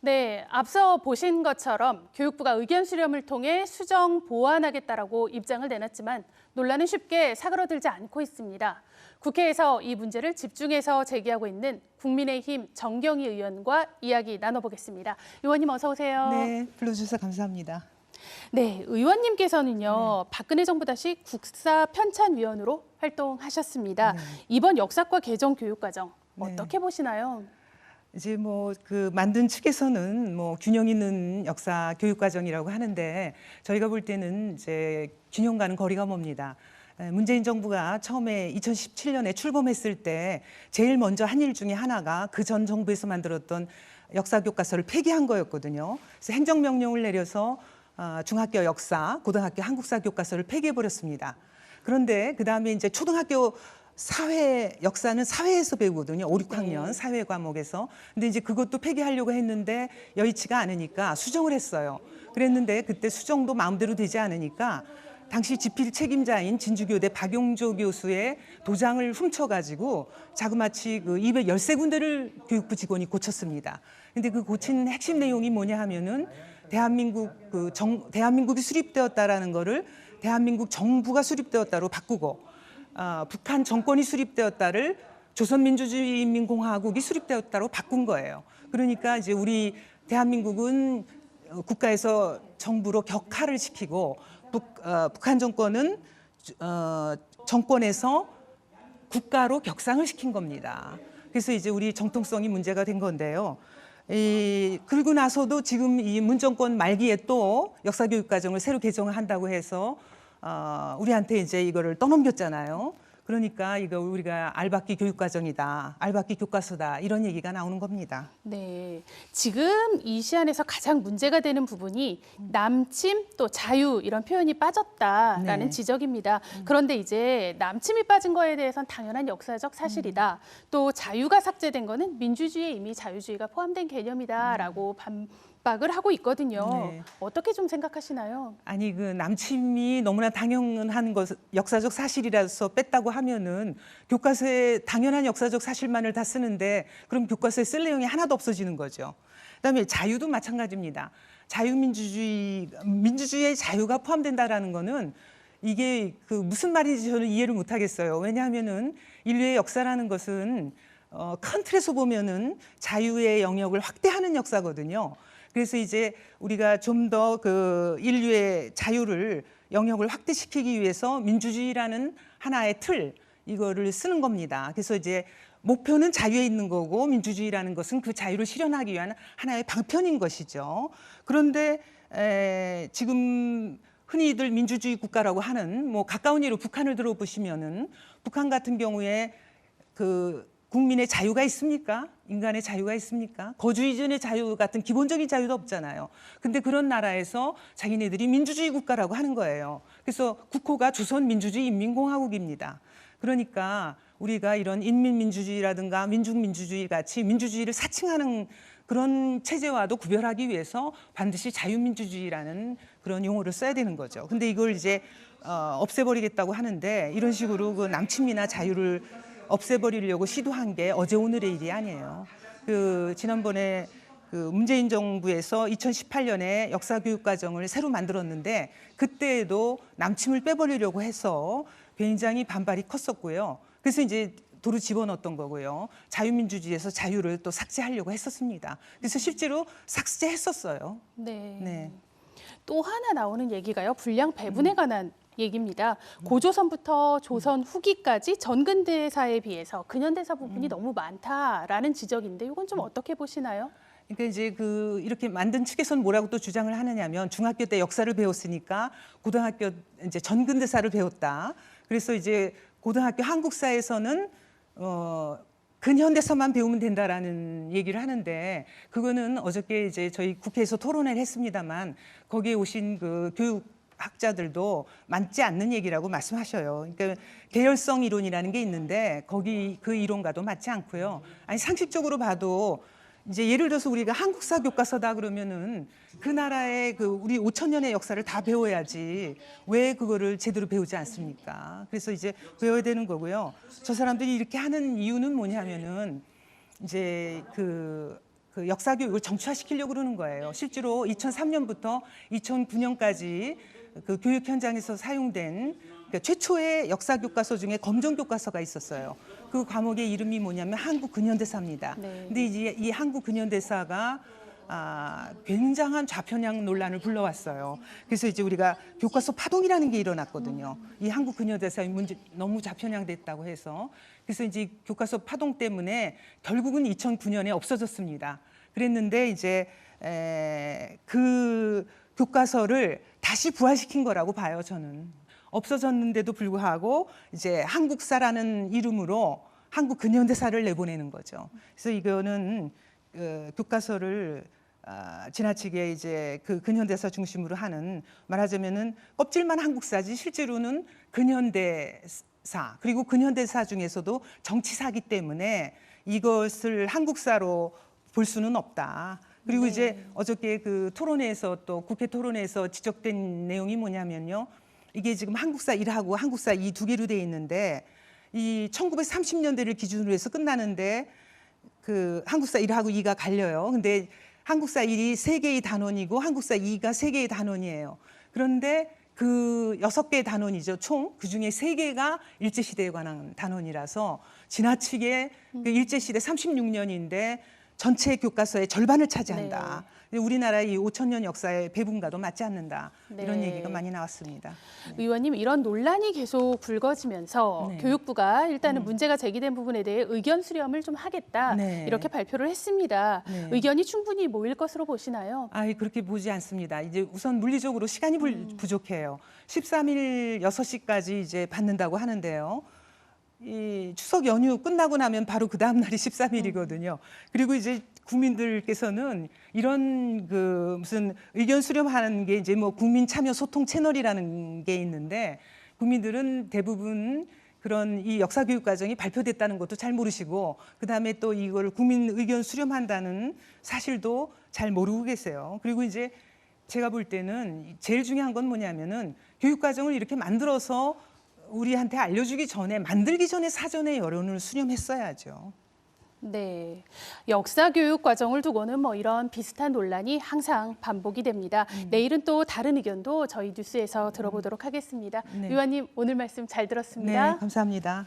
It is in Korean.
네, 앞서 보신 것처럼 교육부가 의견 수렴을 통해 수정 보완하겠다라고 입장을 내놨지만 논란은 쉽게 사그러들지 않고 있습니다. 국회에서 이 문제를 집중해서 제기하고 있는 국민의힘 정경희 의원과 이야기 나눠보겠습니다. 의원님 어서 오세요. 네, 불러주셔서 감사합니다. 네, 의원님께서는요, 박근혜 정부 다시 국사 편찬위원으로 활동하셨습니다. 네. 이번 역사과 개정 교육과정 네. 어떻게 보시나요? 이제 뭐 그 만든 측에서는 뭐 균형 있는 역사 교육 과정이라고 하는데 저희가 볼 때는 이제 균형과는 거리가 멉니다. 문재인 정부가 처음에 2017년에 출범했을 때 제일 먼저 한 일 중에 하나가 그 전 정부에서 만들었던 역사 교과서를 폐기한 거였거든요. 그래서 행정명령을 내려서 중학교 역사, 고등학교 한국사 교과서를 폐기해 버렸습니다. 그런데 그 다음에 이제 초등학교 사회 역사는 사회에서 배우거든요. 5, 6학년 사회 과목에서. 근데 이제 그것도 폐기하려고 했는데 여의치가 않으니까 수정을 했어요. 그랬는데 그때 수정도 마음대로 되지 않으니까 당시 집필 책임자인 진주교대 박용조 교수의 도장을 훔쳐가지고 자그마치 그 213군데를 교육부 직원이 고쳤습니다. 근데 그 고친 핵심 내용이 뭐냐 하면은 대한민국이 수립되었다라는 거를 대한민국 정부가 수립되었다로 바꾸고 북한 정권이 수립되었다를 조선민주주의인민공화국이 수립되었다로 바꾼 거예요. 그러니까 이제 우리 대한민국은 국가에서 정부로 격하를 시키고 북한 정권은 정권에서 국가로 격상을 시킨 겁니다. 그래서 이제 우리 정통성이 문제가 된 건데요. 그리고 나서도 지금 이 문정권 말기에 또 역사교육 과정을 새로 개정을 한다고 해서 우리한테 이제 이거를 떠넘겼잖아요. 그러니까 이거 우리가 알박기 교육과정이다, 알박기 교과서다 이런 얘기가 나오는 겁니다. 네, 지금 이 시안에서 가장 문제가 되는 부분이 남침 또 자유 이런 표현이 빠졌다라는 네. 지적입니다. 그런데 이제 남침이 빠진 거에 대해서는 당연한 역사적 사실이다. 또 자유가 삭제된 거는 민주주의에 이미 자유주의가 포함된 개념이다라고 반박을 하고 있거든요. 네. 어떻게 좀 생각하시나요? 아니 그 남침이 너무나 당연한 것, 역사적 사실이라서 뺐다고 하면은 교과서에 당연한 역사적 사실만을 다 쓰는데 그럼 교과서에 쓸 내용이 하나도 없어지는 거죠. 그다음에 자유도 마찬가지입니다. 민주주의의 자유가 포함된다라는 거는 이게 그 무슨 말인지 저는 이해를 못 하겠어요. 왜냐하면은 인류의 역사라는 것은 큰 틀에서 보면은 자유의 영역을 확대하는 역사거든요. 그래서 이제 우리가 좀 더 그 인류의 자유를 영역을 확대시키기 위해서 민주주의라는 하나의 틀 이거를 쓰는 겁니다. 그래서 이제 목표는 자유에 있는 거고 민주주의라는 것은 그 자유를 실현하기 위한 하나의 방편인 것이죠. 그런데 지금 흔히들 민주주의 국가라고 하는 뭐 가까운 예로 북한을 들어보시면은 북한 같은 경우에 그 국민의 자유가 있습니까? 인간의 자유가 있습니까? 거주 이전의 자유 같은 기본적인 자유도 없잖아요. 근데 그런 나라에서 자기네들이 민주주의 국가라고 하는 거예요. 그래서 국호가 조선민주주의인민공화국입니다. 그러니까 우리가 이런 인민민주주의라든가 민중민주주의 같이 민주주의를 사칭하는 그런 체제와도 구별하기 위해서 반드시 자유민주주의라는 그런 용어를 써야 되는 거죠. 근데 이걸 이제 없애버리겠다고 하는데 이런 식으로 그 남침이나 자유를 없애버리려고 시도한 게 어제 오늘의 일이 아니에요. 그 지난번에 그 문재인 정부에서 2018년에 역사교육과정을 새로 만들었는데 그때에도 남침을 빼버리려고 해서 굉장히 반발이 컸었고요. 그래서 이제 도로 집어넣었던 거고요. 자유민주주의에서 자유를 또 삭제하려고 했었습니다. 그래서 실제로 삭제했었어요. 네. 네. 또 하나 나오는 얘기가요. 분량 배분에 관한 얘기입니다. 고조선부터 조선 후기까지 전근대사에 비해서 근현대사 부분이 너무 많다라는 지적인데 이건 좀 어떻게 보시나요? 그러니까 이제 그 이렇게 만든 측에서는 뭐라고 또 주장을 하느냐면 중학교 때 역사를 배웠으니까 고등학교 이제 전근대사를 배웠다. 그래서 이제 고등학교 한국사에서는 근현대사만 배우면 된다라는 얘기를 하는데 그거는 어저께 이제 저희 국회에서 토론을 했습니다만 거기에 오신 그 교육학자들도 맞지 않는 얘기라고 말씀하셔요. 그러니까 계열성 이론이라는 게 있는데 거기 그 이론과도 맞지 않고요. 아니 상식적으로 봐도 이제 예를 들어서 우리가 한국사 교과서다 그러면은 그 나라의 그 우리 5,000년의 역사를 다 배워야지 왜 그거를 제대로 배우지 않습니까? 그래서 이제 배워야 되는 거고요. 저 사람들이 이렇게 하는 이유는 뭐냐면은 이제 그 그 역사 교육을 정치화시키려고 그러는 거예요. 실제로 2003년부터 2009년까지 그 교육 현장에서 사용된 그러니까 최초의 역사 교과서 중에 검정 교과서가 있었어요. 그 과목의 이름이 뭐냐면 한국 근현대사입니다. 네. 근데 이제 이 한국 근현대사가 굉장한 좌편향 논란을 불러왔어요. 그래서 이제 우리가 교과서 파동이라는 게 일어났거든요. 이 한국 근현대사의 문제 너무 좌편향됐다고 해서 그래서 이제 교과서 파동 때문에 결국은 2009년에 없어졌습니다. 그랬는데 이제 그 교과서를 다시 부활시킨 거라고 봐요, 저는. 없어졌는데도 불구하고 이제 한국사라는 이름으로 한국 근현대사를 내보내는 거죠. 그래서 이거는 교과서를 지나치게 이제 그 근현대사 중심으로 하는 말하자면은 껍질만 한국사지 실제로는 근현대사 그리고 근현대사 중에서도 정치사기 때문에 이것을 한국사로 볼 수는 없다. 그리고 네. 이제 어저께 그 토론회에서 또 국회 토론회에서 지적된 내용이 뭐냐면요. 이게 지금 한국사 1하고 한국사 2 두 개로 돼 있는데 이 1930년대를 기준으로 해서 끝나는데 그 한국사 1하고 2가 갈려요. 근데 한국사 1이 3개의 단원이고 한국사 2가 3개의 단원이에요. 그런데 그 6개의 단원이죠. 총 그중에 3개가 일제시대에 관한 단원이라서 지나치게 그 일제시대 36년인데 전체 교과서의 절반을 차지한다. 우리나라의 이 5,000년 역사의 배분과도 맞지 않는다. 이런 네. 얘기가 많이 나왔습니다. 의원님, 이런 논란이 계속 불거지면서 네. 교육부가 일단은 문제가 제기된 부분에 대해 의견 수렴을 좀 하겠다 네. 이렇게 발표를 했습니다. 네. 의견이 충분히 모일 것으로 보시나요? 그렇게 보지 않습니다. 이제 우선 물리적으로 시간이 부족해요. 13일 6시까지 이제 받는다고 하는데요. 이 추석 연휴 끝나고 나면 바로 그 다음 날이 13일이거든요. 그리고 이제 국민들께서는 이런 그 무슨 의견 수렴하는 게 이제 뭐 국민 참여 소통 채널이라는 게 있는데 국민들은 대부분 그런 이 역사 교육 과정이 발표됐다는 것도 잘 모르시고 그다음에 또 이걸 국민 의견 수렴한다는 사실도 잘 모르고 계세요. 그리고 이제 제가 볼 때는 제일 중요한 건 뭐냐면은 교육 과정을 이렇게 만들어서 우리한테 알려주기 전에 만들기 전에 사전에 여론을 수렴했어야죠. 네, 역사 교육 과정을 두고는 뭐 이런 비슷한 논란이 항상 반복이 됩니다. 내일은 또 다른 의견도 저희 뉴스에서 들어보도록 하겠습니다. 네. 의원님, 오늘 말씀 잘 들었습니다. 네, 감사합니다.